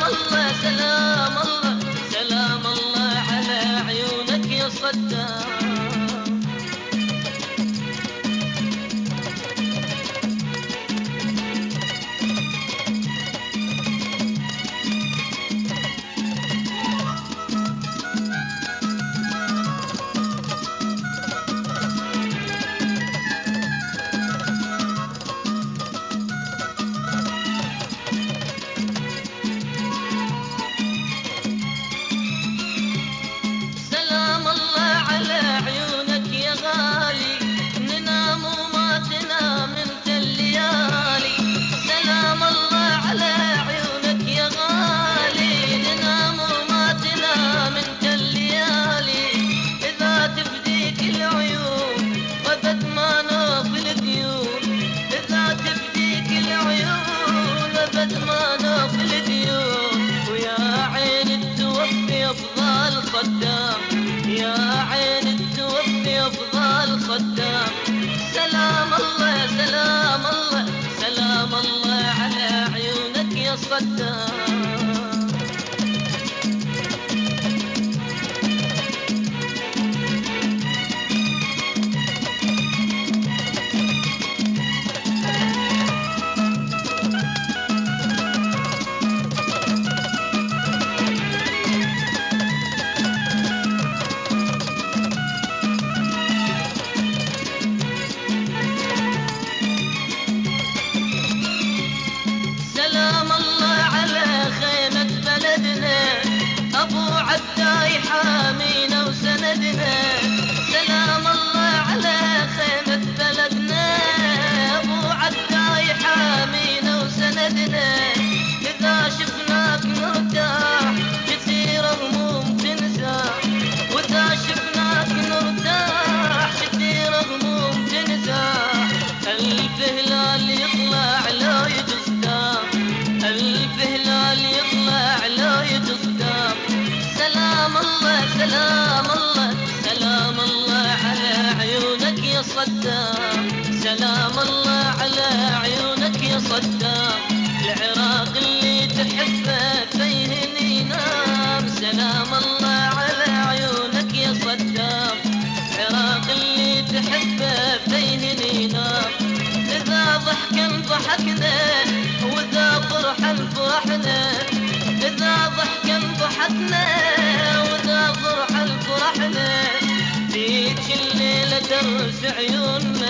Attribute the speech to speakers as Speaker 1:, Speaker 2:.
Speaker 1: الله سلام الله سلام الله على عيونك يا صدام. يا عين التوفي أفضل صدام. سلام الله سلام الله سلام الله على عيونك يا صدام. حامينا وسندنا سلام الله على خيمة بلدنا. أبو عداي حامينا وسندنا إذا شفناك نرتاح كثير هموم تنزاح. وإذا شفناك نرتاح كثير هموم تنزاح. ألف هلال يطلع لا يتصدام ألف هلال يطلع لا يتصدام. سلام الله سلام الله سلام الله على عيونك يا صدام. سلام الله على عيونك يا صدام. العراق اللي تحبه فيه ينام. سلام الله على عيونك يا صدام. العراق اللي تحبه فيه ينام. إذا ضحكا ضحكنا وإذا فرحا فرحنا. إذا ضحكا ضحكنا وإذا فرحا فرحنا. فيك الليلة درس عيوننا